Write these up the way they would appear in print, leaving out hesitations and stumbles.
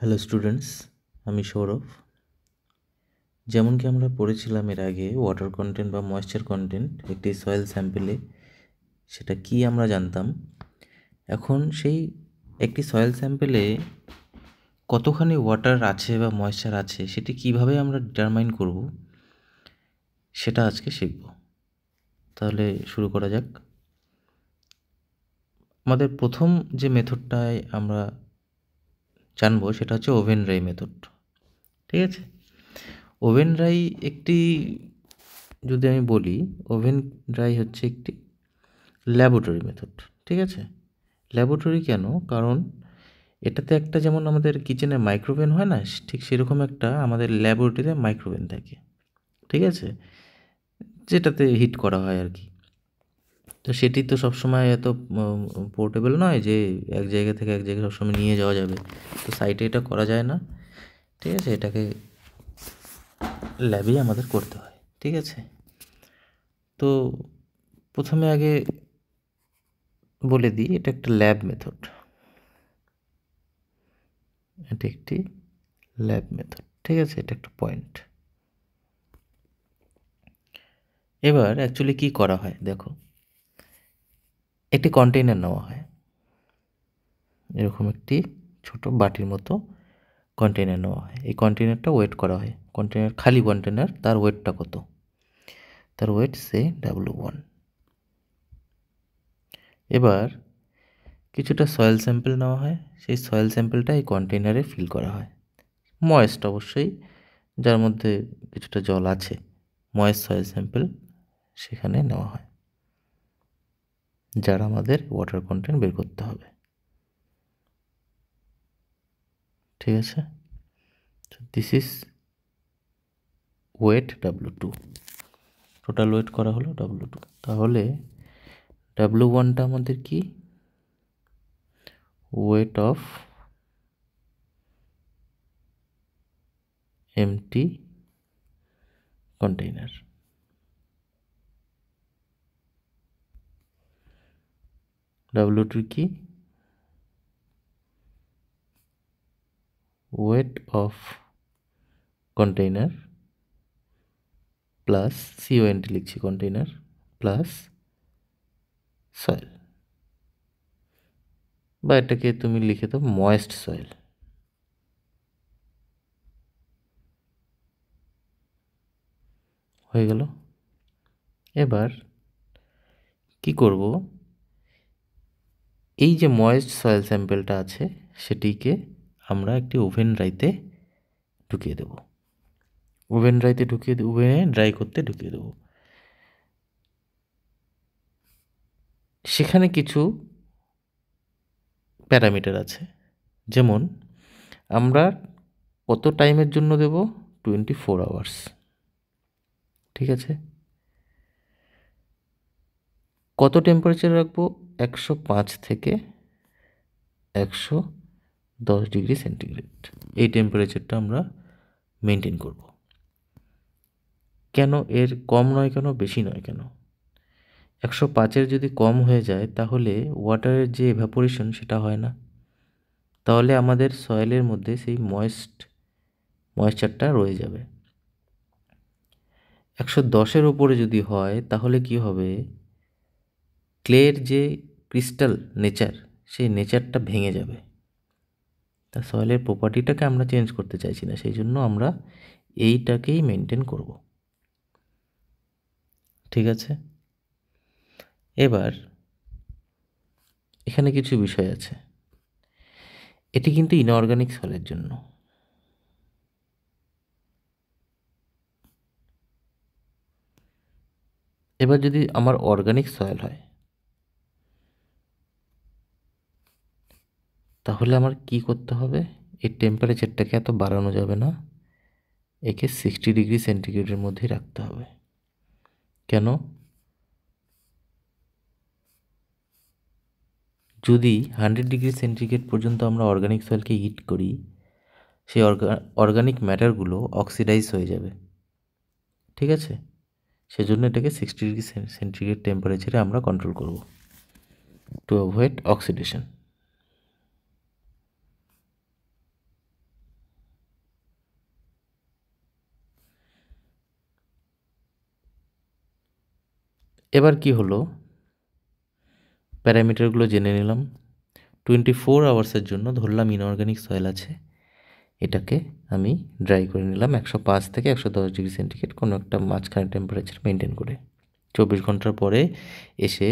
Hello students, আমি সৌরভ। যেমন কি আমরা পড়েছিলাম এর আগে, ওয়াটার কন্টেন্ট বা ময়েশ্চার কন্টেন্ট একটি সয়েল স্যাম্পেলে, সেটা কি আমরা জানতাম। এখন সেই একটি সয়েল স্যাম্পেলে কতখানি ওয়াটার আছে বা ময়েশ্চার আছে সেটি কিভাবে আমরা ডিটারমাইন করব, সেটা আজকে শিখব। তাহলে শুরু করা যাক। আমাদের প্রথম যে মেথডটায় আমরা জানবো সেটা হচ্ছে ওভেন ড্রাই মেথড। ঠিক আছে, ওভেন ড্রাই একটি, যদি আমি বলি, ওভেন ড্রাই হচ্ছে একটি ল্যাবরেটরি মেথড। ঠিক আছে, ল্যাবরেটরি কেন? কারণ এটাতে একটা, যেমন আমাদের কিচেনে মাইক্রোওভেন হয় না, ঠিক সেরকম একটা আমাদের ল্যাবরেটরিতে মাইক্রোওভেন থাকে। ঠিক আছে, যেটাতে হিট করা হয় আর কি। তো সেটি তো সবসময় এত পোর্টেবল নয় যে এক জায়গা থেকে এক জায়গায় সবসময় নিয়ে যাওয়া যাবে, তো সাইটে এটা করা যায় না। ঠিক আছে, এটাকে ল্যাবেই আমাদের করতে হয়। ঠিক আছে, তো প্রথমে আগে বলে দিই, এটা একটা ল্যাব মেথড। এটি একটি ল্যাব মেথড। ঠিক আছে, এটা একটা পয়েন্ট। এবার অ্যাকচুয়ালি কি করা হয় দেখো, একটি কন্টেইনার নেওয়া হয়, এরকম একটি ছোট বাটির মতো কন্টেইনার নেওয়া হয়। এই কন্টেইনারটা ওয়েট করা হয়, কন্টেইনার, খালি কন্টেইনার, তার ওয়েটটা কত? তার ওয়েট সে W1। এবার কিছুটা সয়েল স্যাম্পল নেওয়া হয়, সেই সয়েল স্যাম্পলটা এই কন্টেইনারে ফিল করা হয়, ময়েস্ট অবশ্যই, যার মধ্যে কিছুটা জল আছে, ময়েস্ট সয়েল স্যাম্পল সেখানে নেওয়া হয়, যার আমাদের ওয়াটার কন্টেন্ট বের করতে হবে। ঠিক আছে, this is weight W2, total weight করা হলো W2। তাহলে W1টা আমাদের কি? Weight of MT container. W2 কি? Weight of container plus CONT লিখছি, কন্টেইনার প্লাস সয়েল, বা এটাকে তুমি লিখে দাও ময়েস্ট সয়েল। হয়ে গেল। এবার কি করব, এই যে ময়েস্ট সয়েল স্যাম্পেলটা আছে সেটিকে আমরা একটি ওভেন ড্রাইতে ঢুকিয়ে দেব, ওভেনে ড্রাই করতে ঢুকিয়ে দেব। সেখানে কিছু প্যারামিটার আছে, যেমন আমরা কত টাইমের জন্য দেব? 24 আওয়ার্স। ঠিক আছে, কত টেম্পারেচার রাখবো? 105 থেকে 110 ডিগ্রি সেন্টিগ্রেড, এই টেম্পারেচারটা আমরা মেনটেন করব। কেন এর কম নয়, কেন বেশি নয়? কেন 105-এর যদি কম হয়ে যায় তাহলে ওয়াটারের যে এভাপোরেশন সেটা হয় না, তাহলে আমাদের সয়েলের মধ্যে সেই ময়েশ্চারটা রয়ে যাবে। 110-এর ওপরে যদি হয় তাহলে কি হবে, ক্লের যে ক্রিস্টাল নেচার, সেই নেচারটা ভেঙে যাবে। তা সয়েলের প্রপার্টিটাকে আমরা চেঞ্জ করতে চাইছি না, সেই জন্য আমরা এইটাকেই মেনটেন করব। ঠিক আছে, এবার এখানে কিছু বিষয় আছে, এটি কিন্তু ইনঅর্গানিক সয়েলের জন্য। এবার যদি আমার অর্গানিক সয়েল হয় তাহলে আমার কি করতে হবে? এই টেম্পারেচারটাকে এত বাড়ানো যাবে না, একে 60 ডিগ্রি সেন্টিগ্রেডের মধ্যেই রাখতে হবে। কেন? যদি 100 ডিগ্রি সেন্টিগ্রেড পর্যন্ত আমরা অর্গানিক সয়েলকে হিট করি, সেই অর্গানিক ম্যাটারগুলো অক্সিডাইজ হয়ে যাবে। ঠিক আছে, সেজন্য এটাকে 60 ডিগ্রি সেন্টিগ্রেড টেম্পারেচারে আমরা কন্ট্রোল করব, টু অ্যাভয়েড অক্সিডেশন। এবার কি হলো, প্যারামিটারগুলো জেনে নিলাম। 24 আওয়ার্সের জন্য ধরলাম ইনঅর্গানিক সয়েল আছে, এটাকে আমি ড্রাই করে নিলাম 105 থেকে 110 ডিগ্রি সেন্টিগ্রেড কোনো একটা মাঝখানে টেম্পারেচার মেনটেন করে। 24 ঘন্টার পরে এসে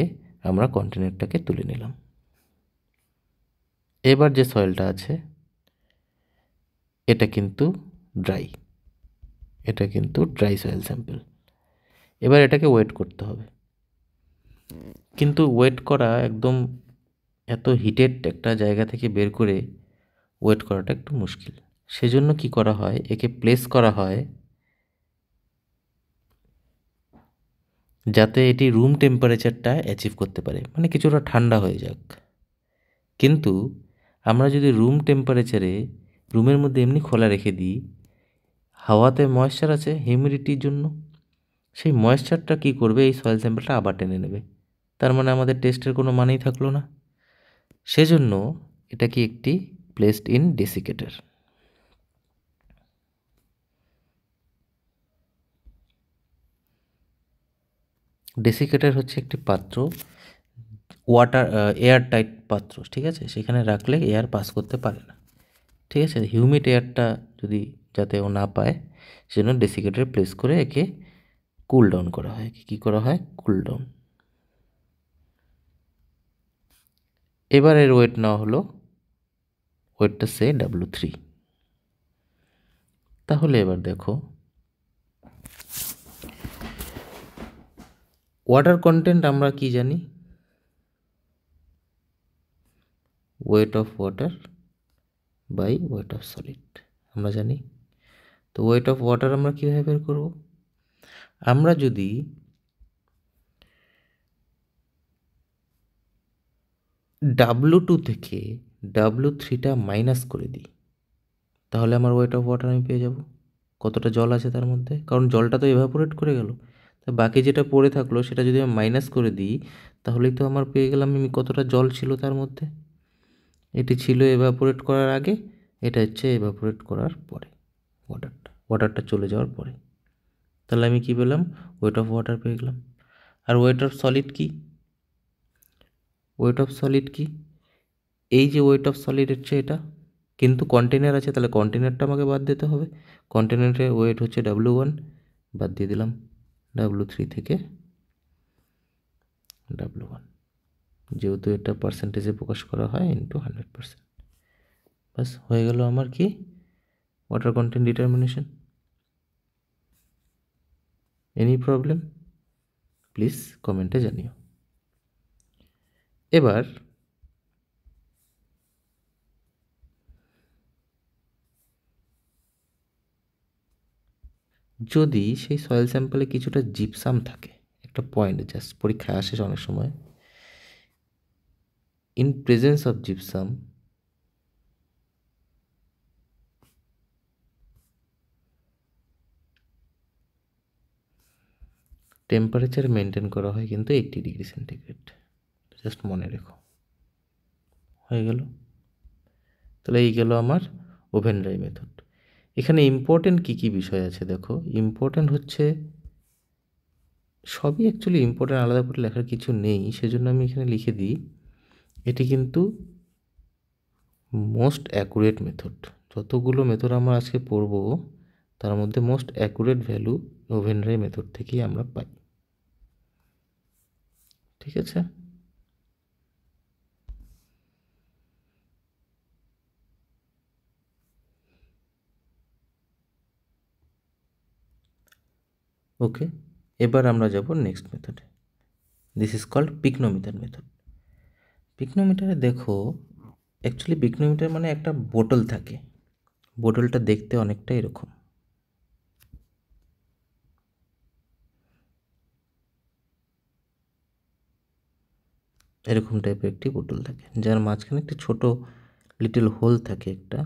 আমরা কন্টেনারটাকে তুলে নিলাম। এবার যে সয়েলটা আছে এটা কিন্তু ড্রাই, এটা কিন্তু ড্রাই সয়েল স্যাম্পল। এবার এটাকে ওয়েট করতে হবে, কিন্তু ওয়েট করা একদম এত হিটেড একটা জায়গা থেকে বের করে ওয়েট করাটা একটু মুশকিল। সেজন্য কি করা হয়, একে প্লেস করা হয় যাতে এটি রুম টেম্পারেচারটা অ্যাচিভ করতে পারে, মানে কিছুটা ঠান্ডা হয়ে যাক। কিন্তু আমরা যদি রুম টেম্পারেচারে রুমের মধ্যে এমনি খোলা রেখে দিই, হাওয়াতে ময়েশ্চার আছে হিউমিডিটির জন্য, সেই ময়েশ্চারটা কী করবে, এই সয়েল স্যাম্পলটা আবার টেনে নেবে। তার মানে আমাদের টেস্টের কোনো মানেই থাকলো না। সেজন্য এটাকে একটি প্লেসড ইন ডেসিকেটার। ডেসিকেটার হচ্ছে একটি পাত্র, এয়ার টাইট পাত্র, ঠিক আছে, সেখানে রাখলে এয়ার পাস করতে পারে না, ঠিক আছে, হিউমিড এয়ারটা যদি যাতে ও না পায় সেজন্য ডেসিকেটারে প্লেস করে একে কুল ডাউন করা হয়। কী করা হয়, কুল ডাউন। এবার এর ওয়েট নেওয়া হলো, ওয়েটটা সে W3। তাহলে এবার দেখো ওয়াটার কন্টেন্ট আমরা কি জানি, weight of water by weight of solid আমরা জানি। তো ওয়েট অফ ওয়াটার আমরা কীভাবে বের করব, আমরা যদি W2 থেকে W3টা মাইনাস করে দিই তাহলে আমার ওয়েট অফ ওয়াটার আমি পেয়ে যাব, কতটা জল আছে তার মধ্যে, কারণ জলটা তো এভাপোরেট করে গেল। তা বাকি যেটা পড়ে থাকলো সেটা যদি আমি মাইনাস করে দিই তাহলেই তো আমার পেয়ে গেলাম আমি কতটা জল ছিল তার মধ্যে। এটি ছিল এভাপোরেট করার আগে, এটা হচ্ছে এভাপোরেট করার পরে, ওয়াটারটা চলে যাওয়ার পরে। তাহলে আমি কি পেলাম, ওয়েট অফ ওয়াটার পেয়ে গেলাম। আর ওয়েট অফ সলিড কি, ওয়েট অফ সলিড কি, এই যে ওয়েট অফ সলিড হচ্ছে এটা, কিন্তু কন্টেনার আছে, তাহলে কন্টেনারটা আমাকে বাদ দিতে হবে। কন্টেনারের ওয়েট হচ্ছে W1, বাদ দিয়ে দিলাম W3 থেকে W1, যেহেতু এটা পার্সেন্টেজে প্রকাশ করা হয় ইন্টু 100%। বাস হয়ে গেল আমার কি, water content determination. Any problem please কমেন্টে জানিও। এবার যদি সেই সয়েল স্যাম্পলে কিছুটা জিপসাম থাকে, একটা পয়েন্ট জাস্ট পরীক্ষায় আসে অনেক সময়, in presence of gypsum temperature maintain করা হয় কিন্তু 80 ডিগ্রি সেন্টিগ্রেড, জাস্ট মনে রেখো। হয়ে গেল, তাহলে এই গেল আমার ওভেন ড্রাই মেথড। এখানে ইম্পর্টেন্ট কী কী বিষয় আছে দেখো, ইম্পর্টেন্ট হচ্ছে সবই অ্যাকচুয়ালি ইম্পর্টেন্ট, আলাদা করে লেখার কিছু নেই, সেজন্য আমি এখানে লিখে দিই এটি কিন্তু মোস্ট অ্যাকুরেট মেথড। যতগুলো মেথড আমরা আজকে পড়ব তার মধ্যে most accurate value oven dry method থেকেই আমরা পাই, ঠিক আছে। ওকে, এবার আমরা যাব নেক্সট মেথডে। This is called pycnometer method. পিকনোমিটারে দেখো, অ্যাকচুয়ালি পিকনোমিটার মানে একটা বোতল থাকে, বোতলটা দেখতে অনেকটা এরকম, এরকম টাইপের একটি বোতল থাকে যার মাঝখানে একটি ছোট লিটল হোল থাকে একটা,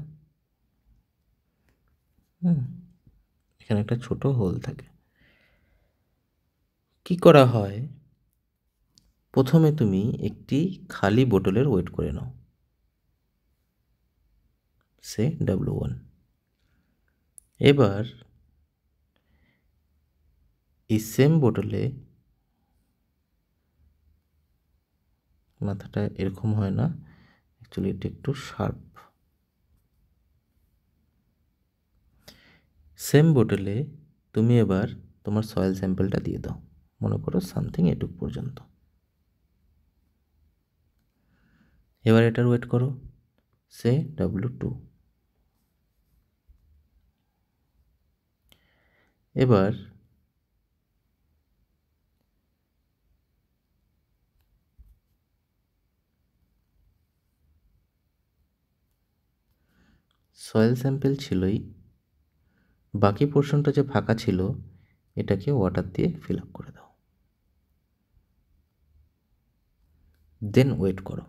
এখানে একটা ছোট হোল থাকে। কি করা হয়, প্রথমে তুমি একটি খালি বোতলের ওয়েট করে নাও, সে W1। এবার এই সেম বোতলে মাথাটা এরকম হয় না, অ্যাকচুয়ালি এটা একটু শার্প। সেম বোতলে তুমি এবার তোমার সয়েল স্যাম্পেলটা দিয়ে দাও, মনে করো সামথিং এটুক পর্যন্ত। এবার এটার ওয়েট করো, সে W2। এবার সয়েল স্যাম্পেল ছিলই, বাকি পোর্শনটা যে ফাঁকা ছিল এটাকে ওয়াটার দিয়ে ফিল আপ করে দাও, দেন ওয়েট করো,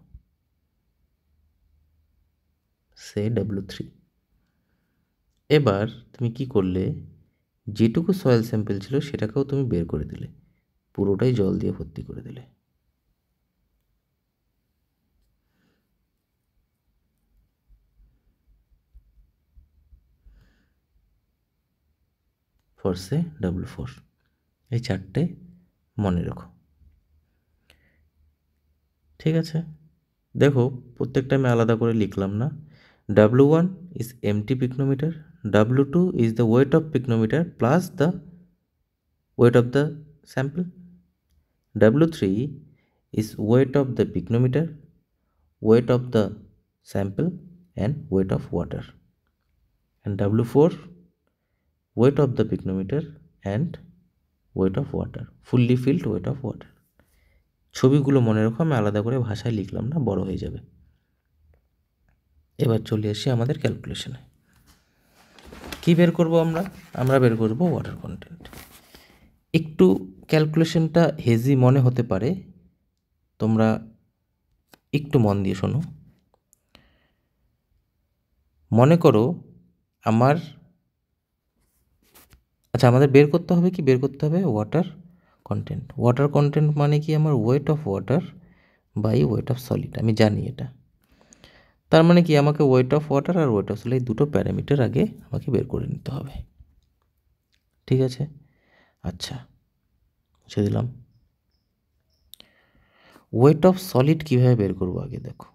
সে W3। এবার তুমি কি করলে, যেটুকু সয়েল স্যাম্পেল ছিল সেটাকেও তুমি বের করে দিলে, পুরোটাই জল দিয়ে ভর্তি করে দিলে। For say W4। এই চারটে মনে রেখো, ঠিক আছে? দেখো প্রত্যেকটা আমি আলাদা করে লিখলাম না। W1 is empty pycnometer, W2 is the weight of pycnometer plus the weight of the sample, W3 is weight of the pycnometer, weight of the sample and weight of water, and W4 weight of the pycnometer and weight of water, fully filled weight of water। ছবিগুলো মনে রাখো, আমি আলাদা করে ভাষায় লিখলাম না, বড় হয়ে যাবে। এবার চলে আসি আমাদের ক্যালকুলেশনে। কি বের করব আমরা? আমরা বের করব ওয়াটার কন্টেন্ট। একটু ক্যালকুলেশনটা হেজি মনে হতে পারে, তোমরা একটু মন দিয়ে শোনো। মনে করো আমাদের বের করতে হবে কি? বের করতে হবে ওয়াটার কন্টেন্ট। ওয়াটার কন্টেন্ট মানে কি? আমার weight of water by weight of solid, আমি জানি এটা। তার মানে কি, আমাকে ওয়েট অফ ওয়াটার আর ওয়েট অফ সলিড দুটো প্যারামিটার আগে আমাকে বের করে নিতে হবে, ঠিক আছে? আচ্ছা, মুছে দিলাম। ওয়েট অফ সলিড কীভাবে বের করবো আগে দেখো।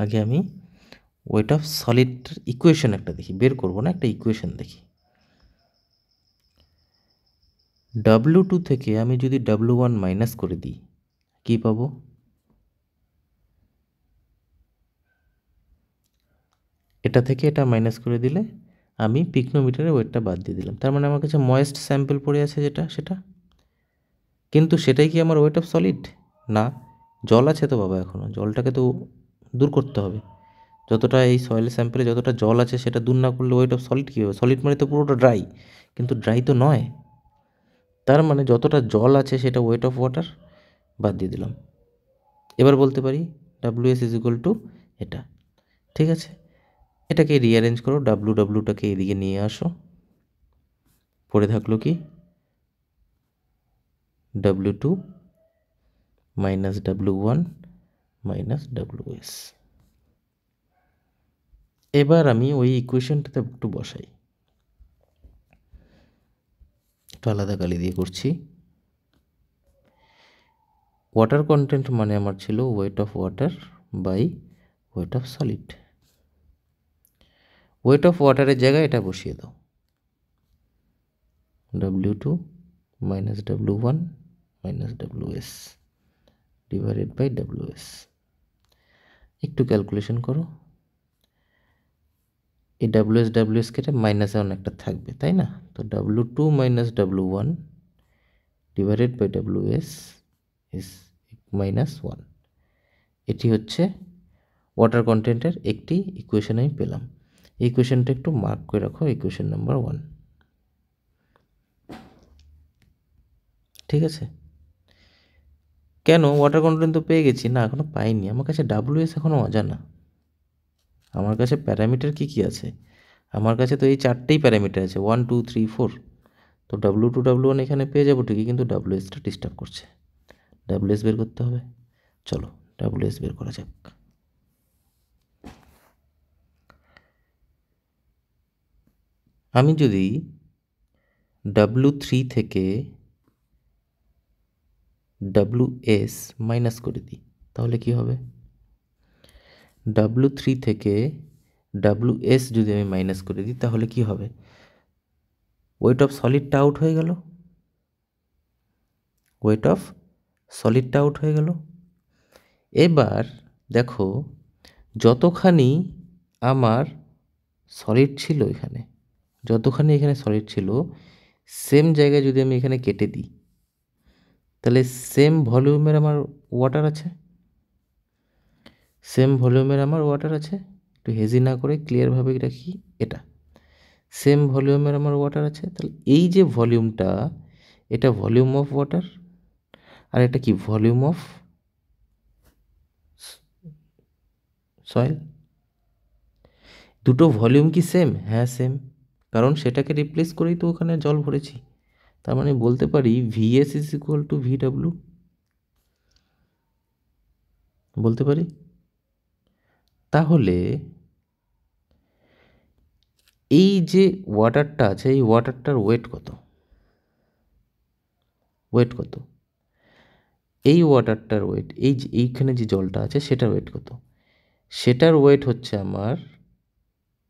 আগে আমি ওয়েট অফ সলিড ইকুয়েশন একটা দেখি, বের করবো না, একটা ইকুয়েশন দেখি। W2 থেকে আমি যদি W1 মাইনাস করে দিই কি পাবো? এটা থেকে এটা মাইনাস করে দিলে আমি পিকনোমিটারের ওয়েটটা বাদ দিয়ে দিলাম, তার মানে আমার কাছে ময়েস্ট স্যাম্পল পড়ে আছে যেটা, সেটা কিন্তু সেটাই কি আমার ওয়েট অফ সলিড? না, জল আছে তো বাবা, এখনও জলটাকে তো দূর করতে হবে। যতটা এই সয়েল স্যাম্পেলে যতটা জল আছে সেটা দূর না করলে ওয়েট অফ সলিড কী হবে? সলিড মানে তো পুরোটা ড্রাই, কিন্তু ড্রাই তো নয়। তার মানে যতটা জল আছে সেটা ওয়েট অফ ওয়াটার, বাদ দিয়ে দিলাম। এবার বলতে পারি WS ইজ ইকুয়াল টু এটা, ঠিক আছে? এটাকে রিঅ্যারেঞ্জ করো, ডাব্লুটাকে এদিকে নিয়ে আসো, পড়ে থাকলো কি W2 minus W1 minus WS। এবার আমি ওই ইকুয়েশনটাতে একটু বসাই, একটু আলাদা কালি দিয়ে করছি। ওয়াটার কন্টেন্ট মানে আমার ছিল weight of water by weight of solid. Weight of ওয়াটারের জায়গায় এটা বসিয়ে দাও, W2 minus W1 minus WS divided by WS। একটু ক্যালকুলেশন করো, এই WS কেটে মাইনাসে অনেকটা থাকবে, তাই না? তো W2 minus W1 divided by WS is minus 1। এটি হচ্ছে ওয়াটার কন্টেন্টের একটি ইকুয়েশন আমি পেলাম। এই ইকুয়েশনটা একটু মার্ক করে রাখো, ইকুয়েশন নাম্বার 1, ঠিক আছে? কেন ওয়াটার কন্টেন্ট তো পেয়ে গেছি? না, এখনও পাইনি, আমার কাছে WS এখনও অজানা। আমার কাছে প্যারামিটার কী কী আছে? আমার কাছে তো এই চারটেই প্যারামিটার আছে, 1 2 3 4। তো W2 W1 এখানে পেয়ে যাবো ঠিকই, কিন্তু WSটা ডিস্টার্ব করছে। WS বের করতে হবে, চলো WS বের করা যাক। আমি যদি W3 থেকে WS মাইনাস করে দিই, তাহলে কি হবে? W3 থেকে WS যদি আমি মাইনাস করে দিই তাহলে কি হবে? ওয়েট অফ সলিডটা আউট হয়ে গেল, ওয়েট অফ সলিডটা আউট হয়ে গেল। এবার দেখো, যতখানি আমার সলিড ছিল এখানে, যতখানি এখানে সলিড ছিল, সেম জায়গায় যদি আমি এখানে কেটে দিই, তাহলে সেম ভলিউমের আমার ওয়াটার আছে, সেম ভলিউমের আমার ওয়াটার আছে। একটু হেজি না করে ক্লিয়ারভাবে রাখি, এটা সেম ভলিউমের আমার ওয়াটার আছে। তাহলে এই যে ভলিউমটা, এটা ভলিউম অফ ওয়াটার, আর এটা কি? Volume of soil. দুটো ভলিউম কি সেম? হ্যাঁ সেম, কারণ সেটাকে রিপ্লেস করেই তো ওখানে জল ভরেছি। তার মানে বলতে পারি VS is equal two VW, বলতে পারি। তাহলে এই যে ওয়াটারটা আছে, এই ওয়াটারটার ওয়েট কত? ওয়েট কত? এই ওয়াটারটার ওয়েট, এই যে এইখানে যে জলটা আছে সেটার ওয়েট কত? সেটার ওয়েট হচ্ছে আমার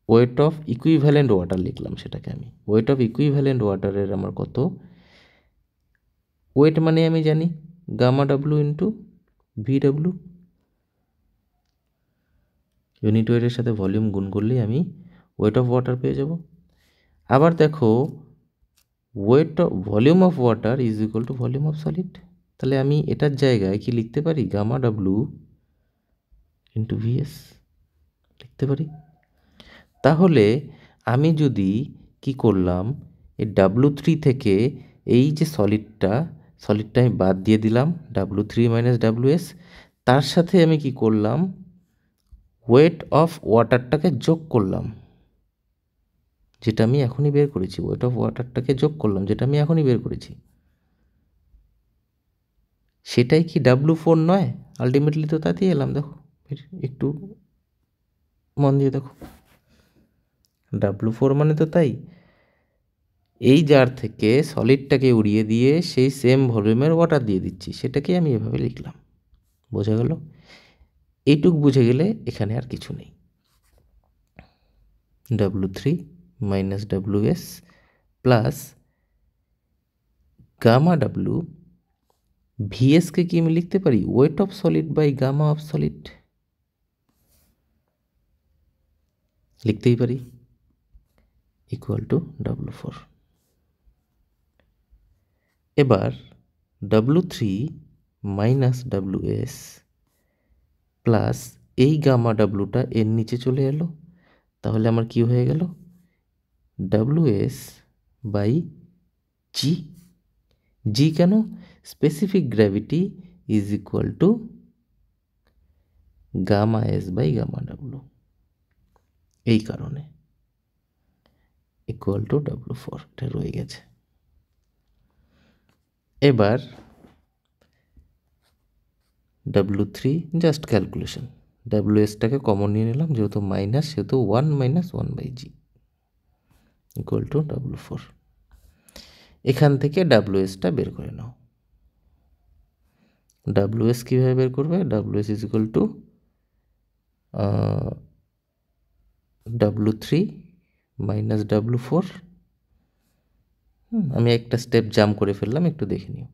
ওয়েট অফ ইকুইভ্যালেন্ট ওয়াটার, লিখলাম সেটাকে আমি। ওয়েট অফ ইকুইভ্যালেন্ট ওয়াটারের আমার কত? ওয়েট মানে আমি জানি gamma W into VW। Unit ওয়েটের সাথে ভলিউম গুণ করলেই আমি ওয়েট অফ ওয়াটার পেয়ে যাব। আবার দেখো, weight of volume of water is equal to volume of solid. তাহলে আমি এটার জায়গায় কি লিখতে পারি? গামা ডাব্লু ইন্টু VS লিখতে পারি। তাহলে আমি যদি কি করলাম, এই W3 থেকে এই যে সলিডটা আমি বাদ দিয়ে দিলাম, W3 মাইনাস WS, তার সাথে আমি কি করলাম? ওয়েট অফ ওয়াটারটাকে যোগ করলাম, যেটা আমি এখনই বের করেছি। ওয়েট অফ ওয়াটারটাকে যোগ করলাম, যেটা আমি এখনই বের করেছি। সেটাই কি W4 নয়? আলটিমেটলি তো তাতেই এলাম। দেখো একটু মন দিয়ে দেখো, W4 মানে তো তাই। এই জার থেকে সলিডটাকে উড়িয়ে দিয়ে সেই সেম ভলিউমের ওয়াটার দিয়ে দিচ্ছি, সেটাকে আমি এভাবে লিখলাম। বোঝা গেল? এইটুক বুঝে গেলে এখানে আর কিছু নেই। W3 minus WS plus gamma W, ভিএসকে কি আমি লিখতে পারি? Weight of solid by gamma of solid, লিখতেই পারি, ইকুয়াল টু W4। এবার W3 মাইনাস WS প্লাস এই গামা ডাব্লুটা এর নিচে চলে এলো, তাহলে আমার কি হয়ে গেল? WS by G. জি কেন? Specific gravity is equal to gamma S by gamma W, এই কারণে ইকুয়াল টু W4, এটা রয়ে গেছে। এবার W3 জাস্ট ক্যালকুলেশন, WSটাকে কমন নিয়ে নিলাম, যেহেতু মাইনাস সেহেতু 1 minus 1 by G equal to W4। এখান থেকে WSটা বের করে নাও। WS কীভাবে বের করবে? WS is equal two W3 minus W4। আমি একটা স্টেপ জাম্প করে ফেললাম, একটু দেখে নিও।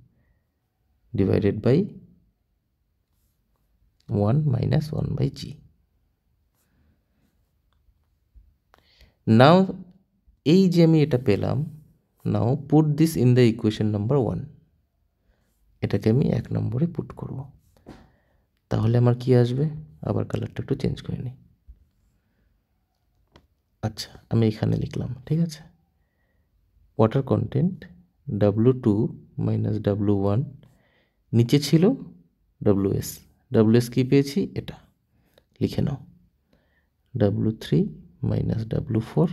Divided by 1 minus 1 by G. Now এই যে আমি এটা পেলাম, now put this in the equation number 1। এটাকে আমি 1 নম্বরে পুট করব। তাহলে আমার কি আসবে? আবার কালারটা একটু চেঞ্জ করে নিই। আচ্ছা, আমি এখানে লিখলাম, ঠিক আছে। Water content W2 minus W1, নিচে ছিল WS। WS কি পেয়েছি? এটা লিখে নাও, W3 মাইনাস W4,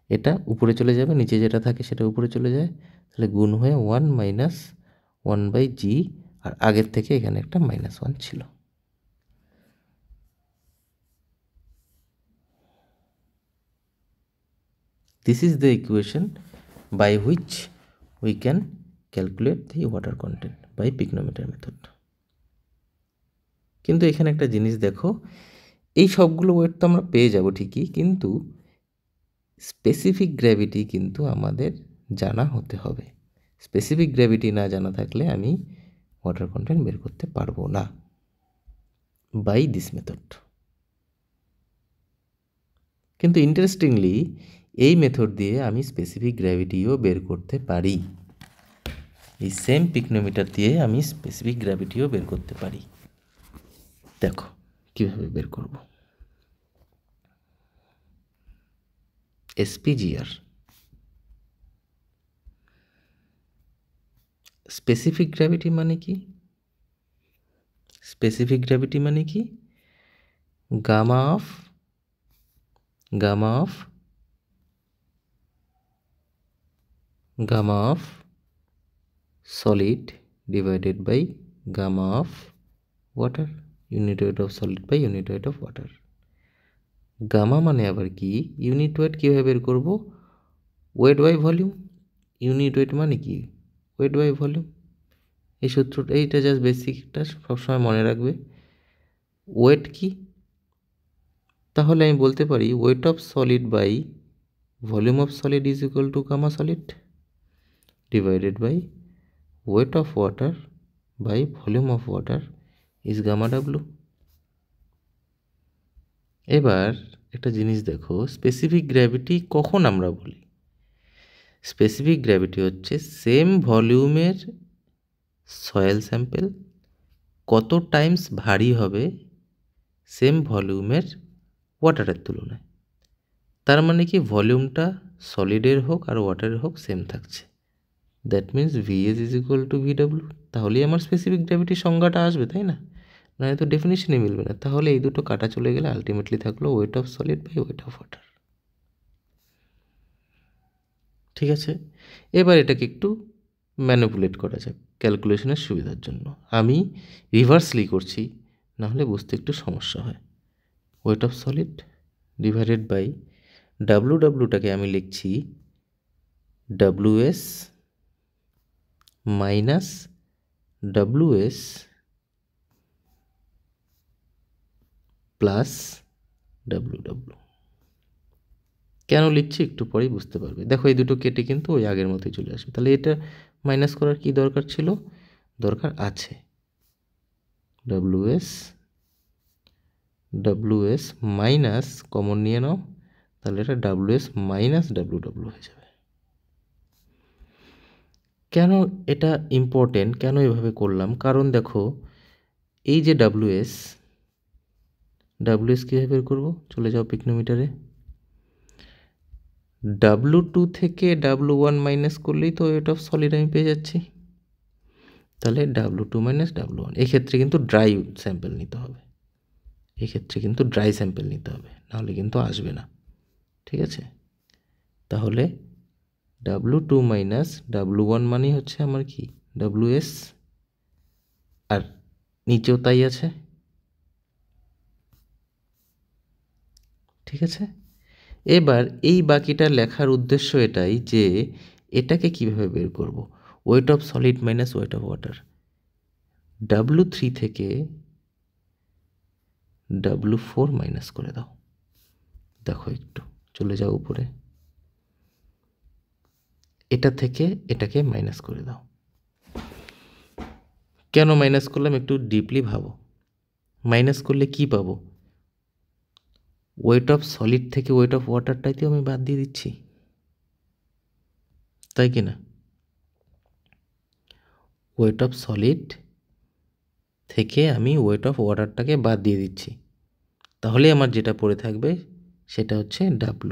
এটা উপরে চলে যাবে, নিচে যেটা থাকে সেটা উপরে চলে যায়, তাহলে গুণ হয়ে 1 মাইনাস 1 বাই জি, আর আগের থেকে এখানে একটা মাইনাস 1 ছিল। This is the equation by which we can calculate the water content. By pycnometer method. কিন্তু এখানে একটা জিনিস দেখো, এই সবগুলো ওয়েট তো আমরা পেয়ে যাব ঠিকই, কিন্তু স্পেসিফিক গ্র্যাভিটি কিন্তু আমাদের জানা হতে হবে। স্পেসিফিক গ্র্যাভিটি না জানা থাকলে আমি ওয়াটার কন্টেন্ট বের করতে পারবো না বাই দিস মেথড। কিন্তু ইন্টারেস্টিংলি এই মেথড দিয়ে আমি স্পেসিফিক গ্র্যাভিটিও বের করতে পারি। এই সেম পিকনোমিটার দিয়ে আমি স্পেসিফিক গ্র্যাভিটিও বের করতে পারি। দেখো কীভাবে বের করব। SPGR, স্পেসিফিক গ্র্যাভিটি মানে কি? স্পেসিফিক গ্র্যাভিটি মানে কি? Gamma of solid divided by gamma of water, unit weight of solid by unit weight of water. Gamma মানে আবার কি? ইউনিট ওয়েট কীভাবে বের করব? Weight by volume. Unit weight মানে কি? Weight by volume. এই সূত্রটা, এইটা জাস্ট বেসিকটা সবসময় মনে রাখবে। ওয়েট কি? তাহলে আমি বলতে পারি weight of solid by volume of solid is equal to gamma solid divided by weight of water by volume of water is gamma W. এবার একটা জিনিস দেখো, স্পেসিফিক গ্র্যাভিটি কখন আমরা বলি? স্পেসিফিক গ্র্যাভিটি হচ্ছে সেম ভলিউমের সয়েল স্যাম্পেল কত টাইমস ভারী হবে সেম ভলিউমের ওয়াটারের তুলনায়। তার মানে কি, ভলিউমটা সলিডের হোক আর ওয়াটারের হোক সেম থাকছে। That means VS is equal two VW। তাহলেই আমার স্পেসিফিক গ্র্যাভিটির সংজ্ঞাটা আসবে, তাই না? নয় তো ডেফিনিশনই মিলবে না। তাহলে এই দুটো কাটা চলে গেলে আলটিমেটলি থাকলো weight of solid by weight of water. ঠিক আছে, এবার এটাকে একটু ম্যানিপুলেট করা যাক ক্যালকুলেশনের সুবিধার জন্য। আমি রিভার্সলি করছি, নাহলে বুঝতে একটু সমস্যা হয়। Weight of solid divided by ডাব্লুটাকে আমি লিখছি WS minus WS plus WW। কেন লিখছি একটু পরেই বুঝতে পারবে। দেখো এই দুটো কেটে কিন্তু ওই আগের মতোই চলে আসবে। তাহলে এটা মাইনাস করার কি দরকার ছিল? দরকার আছে। WS মাইনাস কমন নিয়ে নাও, তাহলে এটা WS মাইনাস WW হয়ে যাবে। কেন এটা ইম্পর্টেন্ট, কেন এভাবে করলাম? কারণ দেখো এই যে WS কীভাবে বের করবো? চলে যাও পিকনোমিটারে। W2 থেকে W1 মাইনাস করলেই তো ওয়েট অফ সলিড আমি পেয়ে যাচ্ছি। তাহলে W2 মাইনাস W1। এক্ষেত্রে কিন্তু ড্রাই স্যাম্পেল নিতে হবে, নাহলে কিন্তু আসবে না। ঠিক আছে, তাহলে W2 মাইনাস W1 মানে হচ্ছে আমার কি? WS, আর নিচেও তাই আছে। ঠিক আছে, এবার এই বাকিটা লেখার উদ্দেশ্য এটাই যে এটাকে কিভাবে বের করব। Wait of solid minus weight of water. W3 থেকে W4 মাইনাস করে দাও। দেখো একটু চলে যাও উপরে, এটা থেকে এটাকে মাইনাস করে দাও। কেন মাইনাস করলাম একটু ডিপলি ভাবো। মাইনাস করলে কি পাবো? ওয়েট অফ সলিড থেকে ওয়েট অফ ওয়াটারটাই তো আমি বাদ দিয়ে দিচ্ছি, তাই কি না? ওয়েট অফ সলিড থেকে আমি ওয়েট অফ ওয়াটারটাকে বাদ দিয়ে দিচ্ছি। তাহলে আমার যেটা পড়ে থাকবে সেটা হচ্ছে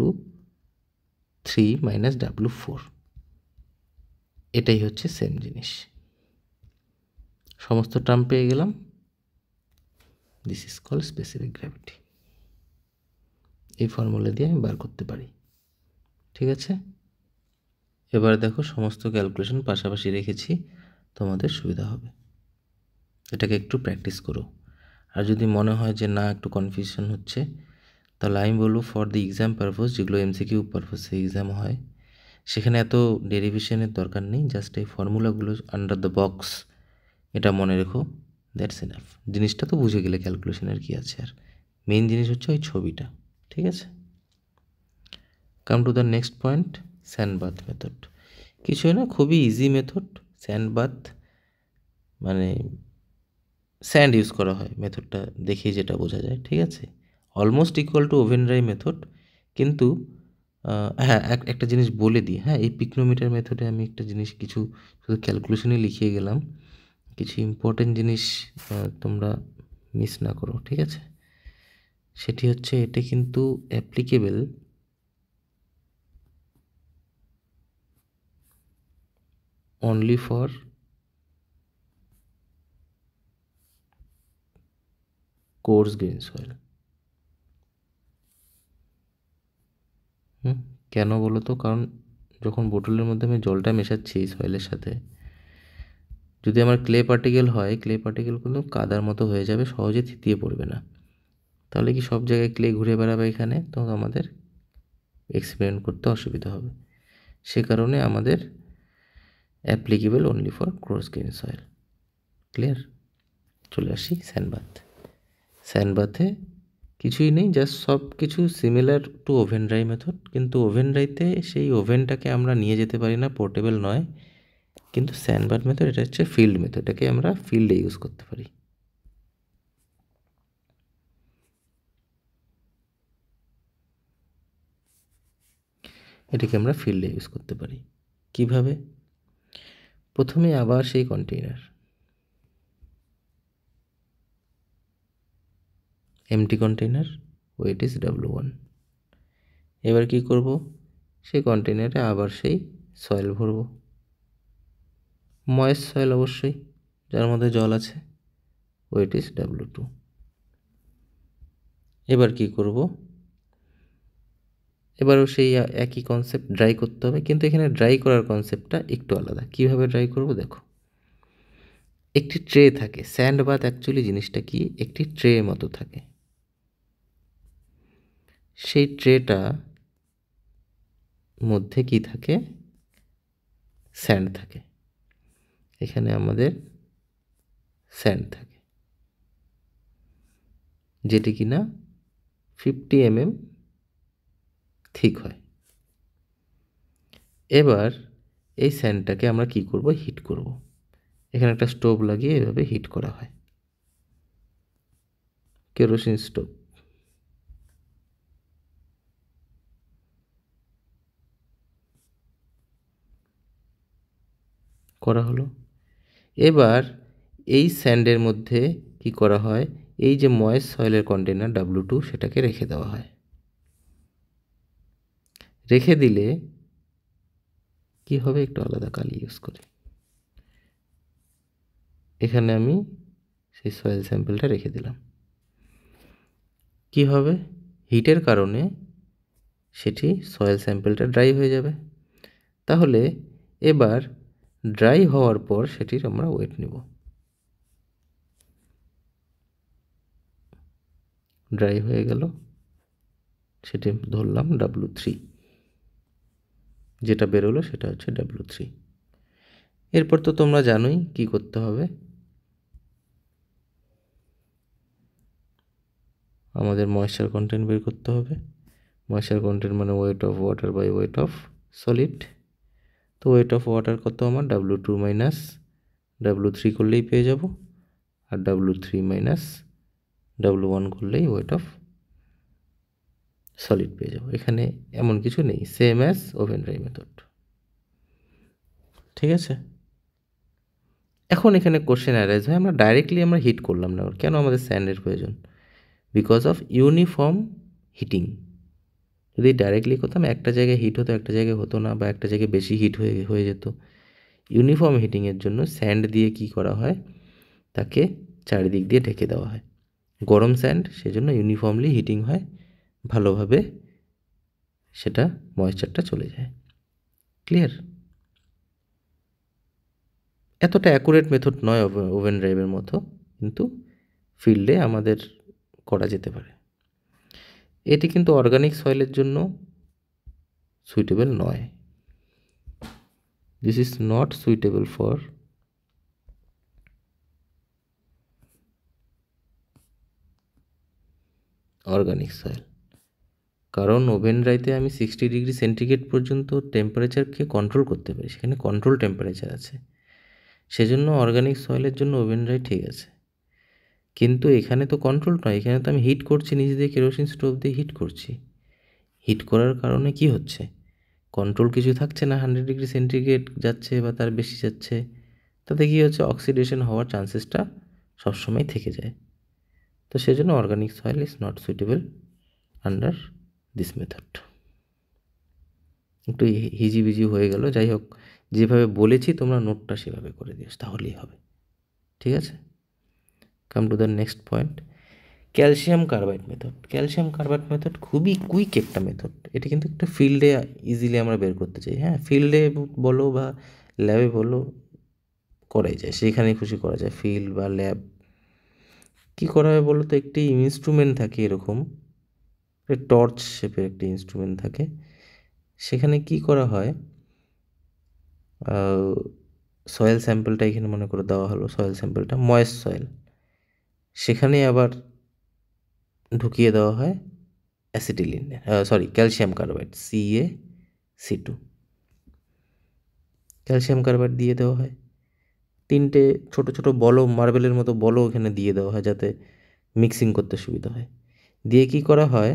W3 মাইনাস W4। এটাই হচ্ছে সেম জিনিস। সমস্ত টার্ম পেয়ে গেলাম। This is called specific gravity. এই ফর্মুলা দিয়ে আমি বার করতে পারি। ঠিক আছে, এবার দেখো সমস্ত ক্যালকুলেশন পাশাপাশি রেখেছি, তোমাদের সুবিধা হবে। এটাকে একটু প্র্যাকটিস করো। আর যদি মনে হয় যে না একটু কনফিউশন হচ্ছে, তাহলে আমি বলবো ফর দি এক্সাম পারপোজ, যেগুলো MCQ পারপোজে এক্সাম হয়, সেখানে এত ডেরিভেশনের দরকার নেই। জাস্ট এই ফর্মুলাগুলো আন্ডার দ্য বক্স এটা মনে রেখো, দ্যাটস এনাফ। জিনিসটা তো বুঝে গেলে ক্যালকুলেশনের কী আছে আর, মেইন জিনিস হচ্ছে ওই ছবিটা, ঠিক আছে। Come to the next point, sand bath method. কিছুই না, খুবই ইজি মেথড। স্যান্ড বাথ মানে স্যান্ড ইউজ করা হয়, মেথডটা দেখেই যেটা বোঝা যায়, ঠিক আছে। Almost equal to oven dry method, কিন্তু হ্যাঁ একটা জিনিস বলে দিই, হ্যাঁ এই পিকনোমিটার মেথডে আমি একটা জিনিস কিছু শুধু ক্যালকুলেশনে লিখিয়ে গেলাম, কিছু ইম্পর্টেন্ট জিনিস তোমরা মিস না করো, ঠিক আছে। সেটি হচ্ছে এটা কিন্তু applicable only for course grain soil. কেন বলো তো? কারণ যখন বোতলের মধ্যে আমি জলটা মেশাচ্ছি সয়েলের সাথে, যদি আমার ক্লে পার্টিকেল হয়, ক্লে পার্টিকেলগুলো কাদার মতো হয়ে যাবে, সহজে থিতিয়ে পড়বে না। তাহলে কি সব জায়গায় ক্লে ঘুরে বেড়াবে এখানে, তো আমাদের এক্সপেরিমেন্ট করতে অসুবিধা হবে। সে কারণে আমাদের applicable only for course grain soil. Clear? চলে আসি স্যান্ডবাথ। স্যান্ডবাথে কিছুই নেই, জাস্ট সব কিছু similar to oven dry method, কিন্তু ওভেন ড্রাইতে সেই ওভেনটাকে আমরা নিয়ে যেতে পারি না, পোর্টেবল নয়। কিন্তু স্যান্ডবাথ মেথড এটা হচ্ছে ফিল্ড মেথড, এটাকে আমরা ফিল্ডে ইউজ করতে পারি। এটাকে আমরা ফিল্ডে ইউজ করতে পারি কিভাবে? প্রথমে আবার সেই container, empty container, weight is W1। এবার কি করব? সেই কন্টেইনারে আবার সেই সয়েল ভরব, ময়েস্ট সয়েল অবশ্যই, যার মধ্যে জল আছে, ওয়েট ইজ W2। এবার কি করব? এবারও সেই একই কনসেপ্ট, ড্রাই করতে হবে, কিন্তু এখানে ড্রাই করার কনসেপ্টটা একটু আলাদা। কিভাবে ড্রাই করব দেখো, একটি ট্রে থাকে, স্যান্ড বাথ অ্যাকচুয়ালি জিনিসটা কি, একটি ট্রে মতো থাকে। সেই ট্রেটা মধ্যে কি থাকে? স্যান্ড থাকে। এখানে আমাদের স্যান্ড থাকে, যেটি কিনা 50 mm থিক হয়। এবার এই স্যান্ডটাকে আমরা কি করব? হিট করব। এখানে একটা স্টোভ লাগিয়ে এভাবে হিট করা হয়, কেরোসিন স্টোভ। করা হলো। এবার এই স্যান্ডের মধ্যে কি করা হয়? এই যে ময়েস্ট সয়েলের কন্টেনার W2, সেটাকে রেখে দেওয়া হয়। রেখে দিলে কি হবে? একটু আলাদা কালি ইউজ করি। এখানে আমি সেই সয়েল স্যাম্পলটা রেখে দিলাম। কি হবে? হিটের কারণে সেটি সয়েল স্যাম্পলটা ড্রাই হয়ে যাবে। তাহলে এবার ড্রাই হওয়ার পর সেটির আমরা ওয়েট নেব। ড্রাই হয়ে গেল, সেটি ধরলাম W3, যেটা বেরোলো সেটা হচ্ছে W3। এরপর তো তোমরা জানোই কি করতে হবে। আমাদের ময়েশ্চার কন্টেন্ট বের করতে হবে। ময়েশ্চার কন্টেন্ট মানে weight of water by weight of solid. তো ওয়েট অফ ওয়াটার কত আমার? W2 মাইনাস W3 করলেই পেয়ে যাব, আর W3 মাইনাস W1 করলেই ওয়েট অফ সলিড পেয়ে যাব। এখানে এমন কিছু নেই, same as oven dry method, ঠিক আছে। এখন এখানে কোশ্চেন অ্যারাইজ হয়, আমরা ডাইরেক্টলি হিট করলাম না, কেন আমাদের স্যান্ডের প্রয়োজন? Because of uniform heating. যদি ডাইরেক্টলি করতাম, একটা জায়গায় হিট হতো, একটা জায়গায় হতো না, বা একটা জায়গায় বেশি হিট হয়ে যেত। ইউনিফর্ম হিটিংয়ের জন্য স্যান্ড দিয়ে কি করা হয়? তাকে চারিদিক দিয়ে ঢেকে দেওয়া হয়। গরম স্যান্ড, সেজন্য ইউনিফর্মলি হিটিং হয়, ভালোভাবে সেটা ময়েশ্চারটা চলে যায়। ক্লিয়ার? এতটা অ্যাকুরেট মেথড নয় ওভেন ড্রাইভের মতো, কিন্তু ফিল্ডে আমাদের করা যেতে পারে। এটি কিন্তু অর্গানিক সয়েলের জন্য সুইটেবল নয়। This is not suitable for organic soil, কারণ ওভেন ড্রাইতে আমি 60°C পর্যন্ত টেম্পারেচারকে কন্ট্রোল করতে পারি, সেখানে কন্ট্রোল টেম্পারেচার আছে, সেজন্য অর্গানিক সয়েলের জন্য ওভেন ড্রাই ঠিক আছে। কিন্তু এখানে তো কন্ট্রোল নয়, এখানে তো আমি হিট করছি, নিজে দিয়ে কেরোসিন স্টোভ দিয়ে হিট করছি। হিট করার কারণে কি হচ্ছে, কন্ট্রোল কিছু থাকছে না, 100°C যাচ্ছে বা তার বেশি যাচ্ছে, তাতে কী হচ্ছে, অক্সিডেশন হওয়ার চান্সেসটা সবসময় থেকে যায়। তো সেজন্য organic soil is not suitable under this method. একটু হিজিবিজি হয়ে গেল, যাই হোক, যেভাবে বলেছি তোমরা নোটটা সেভাবে করে দিও, তাহলেই হবে, ঠিক আছে। Come to the next point, calcium carbide method. Calcium carbide method খুবই কুইক একটা মেথড, এটা কিন্তু একটা ফিল্ডে ইজিলি আমরা বের করতে চাই। হ্যাঁ, ফিল্ডে বলো বা ল্যাবে বলো, করাই যায়, সেখানে খুশি করা যায়, ফিল্ড বা ল্যাব। কী করা হয় বলো তো, একটি ইনস্ট্রুমেন্ট থাকে এরকম, টর্চ শেপের একটি ইনস্ট্রুমেন্ট থাকে, সেখানে কি করা হয়, সয়েল স্যাম্পলটা এখানে মনে করে দেওয়া হলো, সয়েল স্যাম্পলটা ময়েস্ট সয়েল, সেখানে আবার ঢুকিয়ে দেওয়া হয় acetylene, calcium carbide, CaC2 calcium carbide দিয়ে দেওয়া হয়। 3টে ছোট ছোট বলও, মার্বেলের মতো বলও এখানে দিয়ে দেওয়া হয় যাতে মিক্সিং করতে সুবিধা হয়। দিয়ে কি করা হয়,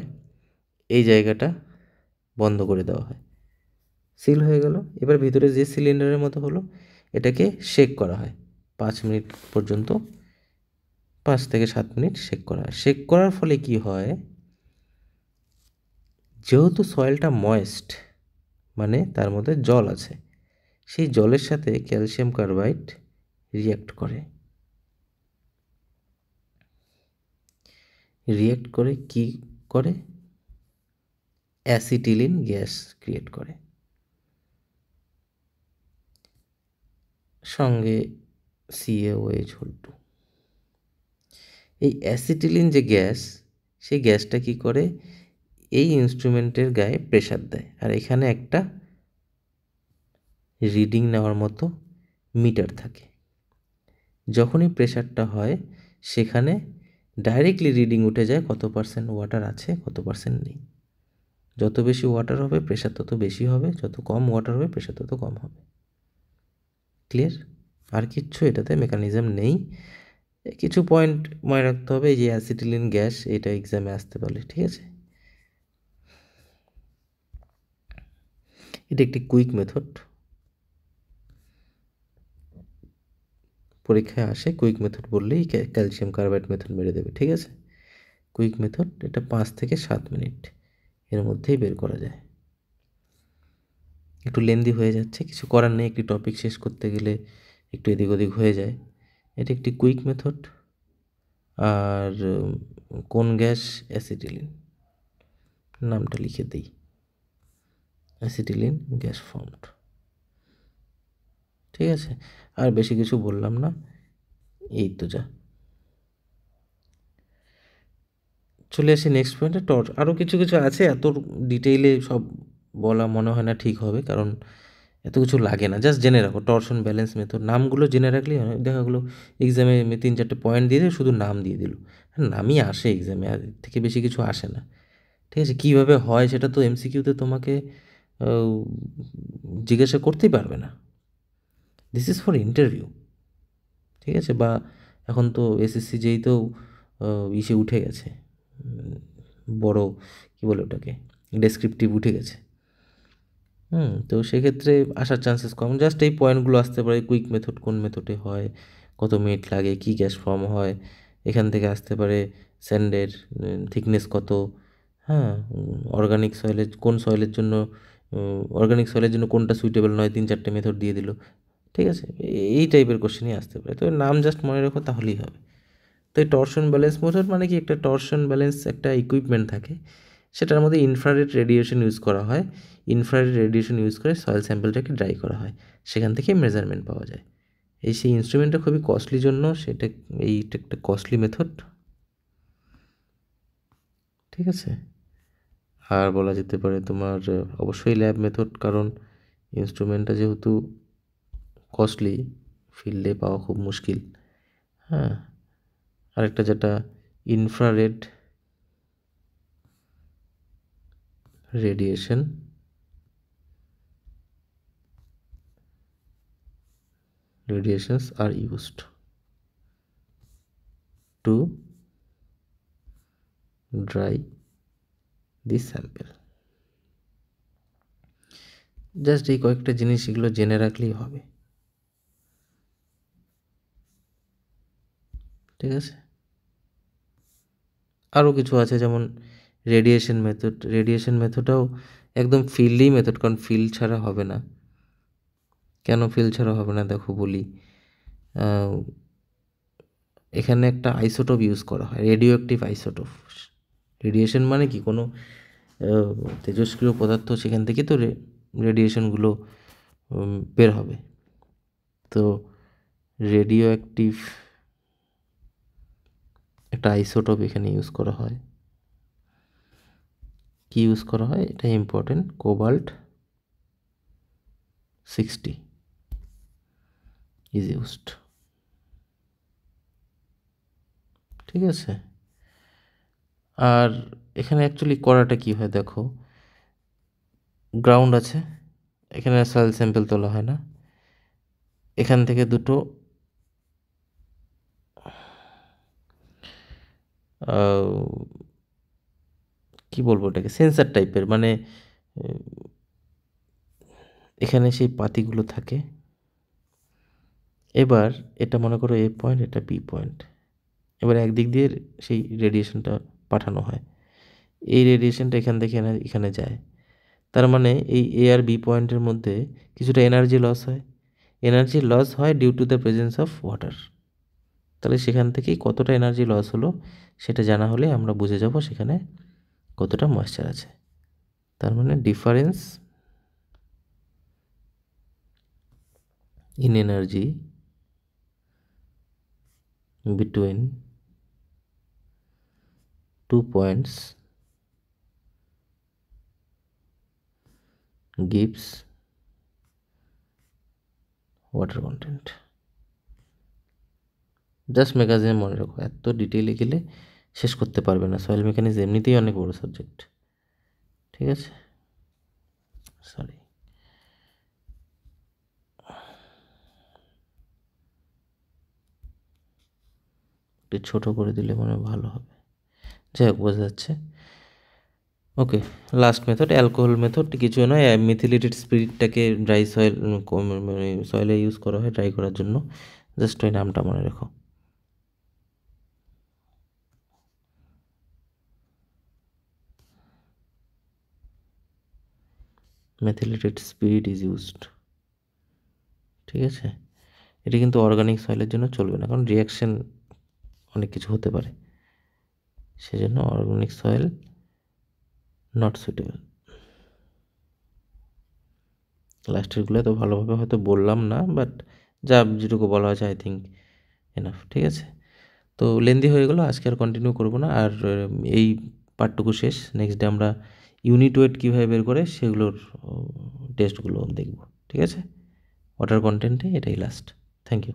এই জায়গাটা বন্ধ করে দেওয়া হয়, সিল হয়ে গেল। এবার ভিতরে যে সিলিন্ডারের মতো হলো, এটাকে শেক করা হয় 5 মিনিট পর্যন্ত, 5 থেকে 7 মিনিট শেক করা হয়। শেক করার ফলে কি হয়, যেহেতু সয়েলটা ময়েস্ট, মানে তার মধ্যে জল আছে, সেই জলের সাথে ক্যালসিয়াম কার্বাইড রিঅ্যাক্ট করে। রিঅ্যাক্ট করে কি করে, অ্যাসিটিলিন গ্যাস ক্রিয়েট করে, সঙ্গে CaOH2। এই অ্যাসিটিলিন যে গ্যাস, সেই গ্যাসটা কি করে, এই ইনস্ট্রুমেন্টের গায়ে প্রেসার দেয়, আর এখানে একটা রিডিং নেওয়ার মতো মিটার থাকে। যখনই প্রেসারটা হয়, সেখানে ডাইরেক্টলি রিডিং উঠে যায় কত পার্সেন্ট ওয়াটার আছে, কত পার্সেন্ট নেই। যত বেশি ওয়াটার হবে প্রেসার তত বেশি হবে, যত কম ওয়াটার হবে প্রেসার তত কম হবে। ক্লিয়ার? আর কিচ্ছু এটাতে মেকানিজম নেই। কিছু পয়েন্ট মনে রাখতে হবে, এই যে অ্যাসিটিলিন গ্যাস, এটা এক্সামে আসতে পারে, ঠিক আছে। এটা একটি কুইক মেথড, পরীক্ষায় আসে, কুইক মেথড বললেই ক্যালসিয়াম কার্বাইড মেথড মেরে দেবে, ঠিক আছে। কুইক মেথড, এটা 5 থেকে 7 মিনিট এর মধ্যেই বের করা যায়। একটু লেন্দি হয়ে যাচ্ছে, কিছু করার নেই, একটি টপিক শেষ করতে গেলে একটু এদিক ওদিক হয়ে যায়। এটা একটি কুইক মেথড। আর কোন গ্যাস, অ্যাসিটিলিন, নামটা লিখে দিই, অ্যাসিটিলিন গ্যাস ফর্মড, ঠিক আছে। আর বেশি কিছু বললাম না, এই তো যা। চলে আসি নেক্সট পয়েন্টে, টর্চ। আরও কিছু কিছু আছে, এত ডিটেইলে সব বলা মনে হয় না ঠিক হবে, কারণ এত কিছু লাগে না, জাস্ট জেনে রাখো টর্শন ব্যালেন্স মেথড, নামগুলো জেনে রাখলেই হয়। দেখা গেলো এক্সামে 3-4টে পয়েন্ট দিয়ে দিল, শুধু নাম দিয়ে দিল, নামই আসে এক্সামে, আর এর থেকে বেশি কিছু আসে না, ঠিক আছে। কীভাবে হয় সেটা তো MCQতে তোমাকে জিজ্ঞাসা করতেই পারবে না, দিস ইজ ফর ইন্টারভিউ, ঠিক আছে। বা এখন তো SSC যেইতেও ইসে উঠে গেছে, বড় কী বলে ওটাকে, ডেসক্রিপটিভ উঠে গেছে, তো সেক্ষেত্রে আসার চান্সেস কম। জাস্ট এই পয়েন্টগুলো আসতে পারে, কুইক মেথড কোন মেথডে হয়, কত মিনিট লাগে, কী গ্যাস ফর্ম হয়, এখান থেকে আসতে পারে স্যান্ডের থিকনেস কত, হ্যাঁ, অর্গানিক সয়েলের কোন সয়েলের জন্য, অর্গানিক সয়েলের জন্য কোনটা সুইটেবল নয়, 3-4টে মেথড দিয়ে দিল, ঠিক আছে। এই টাইপের কোশ্চেনই আসতে পারে, তো নাম জাস্ট মনে রাখো তাহলেই হবে। তো এই টর্শন ব্যালেন্স মেথড মানে কি, একটা টর্শন ব্যালেন্স একটা ইকুইপমেন্ট থাকে, সেটার মধ্যে ইনফ্রারেড রেডিয়েশন ইউজ করা হয়, ইনফ্রারেড রেডিয়েশন ইউজ করে সয়েল স্যাম্পলটাকে ড্রাই করা হয়, সেখান থেকে মেজারমেন্ট পাওয়া যায়। এই সেই ইনস্ট্রুমেন্টটা খুবই কস্টলি জন্য সেটা, এইটা একটা কস্টলি মেথড, ঠিক আছে। আর বলা যেতে পারে তোমার অবশ্যই ল্যাব মেথড, কারণ ইনস্ট্রুমেন্টটা যেহেতু কস্টলি, ফিল্ডে পাওয়া খুব মুশকিল। হ্যাঁ, আরেকটা যেটা infrared radiations are used to dry the sample. Just এই কয়েকটা জিনিস এগুলো জেনে রাখলেই হবে, ঠিক আছে। আরও কিছু আছে, যেমন রেডিয়েশন মেথডটাও একদম ফিল্ডই মেথড, কারণ ফিল্ড ছাড়া হবে না। কেন ফিল্ড ছাড়া হবে না দেখো বলি। এখানে একটা আইসোটোপ ইউজ করা হয়, রেডিও অ্যাক্টিভ আইসোটোপ। রেডিয়েশন মানে কি, কোনো তেজস্ক্রিয় পদার্থ, সেখান থেকে তো রেডিয়েশনগুলো বের হবে। তো রেডিও অ্যাক্টিভ একটা আইসোটোপ এখানে ইউজ করা হয়। কি ইউজ করা হয় এটা ইম্পর্টেন্ট, cobalt-60 ইজ ইউজড, ঠিক আছে। আর এখানে অ্যাকচুয়ালি করাটা কি হয় দেখো, গ্রাউন্ড আছে, এখানে সয়েল স্যাম্পল তোলা হয় না, এখান থেকে দুটো কি বলবো এটাকে, সেন্সার টাইপের, মানে এখানে সেই পাতিগুলো থাকে। এবার এটা মনে করো এ পয়েন্ট, এটা বি পয়েন্ট। এবার একদিক দিয়ে সেই রেডিয়েশনটা পাঠানো হয়, এই রেডিয়েশনটা এখান থেকে এখানে যায়। তার মানে এই এ আর বি পয়েন্টের মধ্যে কিছুটা এনার্জি লস হয়। এনার্জি লস হয় due to the presence of water. তাহলে সেখান থেকেই কতটা এনার্জি লস হলো সেটা জানা হলে আমরা বুঝে যাব সেখানে কতটা ময়েশ্চার আছে। তার মানে difference in energy between 2 points gives water content. Just mechanism মনে রাখো, এত ডিটেইলে গেলে শেষ করতে পারবে না। সয়েল মেকানিক্স এমনিতেই অনেক বড় সাবজেক্ট, ঠিক আছে। সরি, একটু ছোটো করে দিলে মনে হয় ভালো হবে। যাই হোক, বোঝা যাচ্ছে। ওকে, লাস্ট মেথড অ্যালকোহল মেথড। কিছু নয়, মিথিলেটেড স্পিরিটটাকে ড্রাই সয়েল, মানে সয়েলে ইউজ করা হয় ড্রাই করার জন্য। জাস্ট ওই নামটা মনে রেখো। মেথিলেটেড স্পিরিট ইজ ইউজড, ঠিক আছে। এটা কিন্তু অর্গানিক সয়েলের জন্য চলবে না, কারণ রিয়াকশন অনেক কিছু হতে পারে, সেজন্য অর্গানিক সয়েল নট সুইটেবল। লাস্টেরগুলো তো ভালোভাবে হয়তো বললাম না, বাট যেটুকু বলা হয়েছে আই থিঙ্ক এনাফ, ঠিক আছে। তো লেন্দি হয়ে গেলো, আজকে আর কন্টিনিউ করবো না। আর এই পার্টটুকু শেষ। নেক্সট ডে আমরা ইউনিট ওয়েট কীভাবে বের করে সেগুলোর টেস্টগুলো দেখব, ঠিক আছে। ওয়াটার কন্টেন্টে এটাই লাস্ট। Thank you.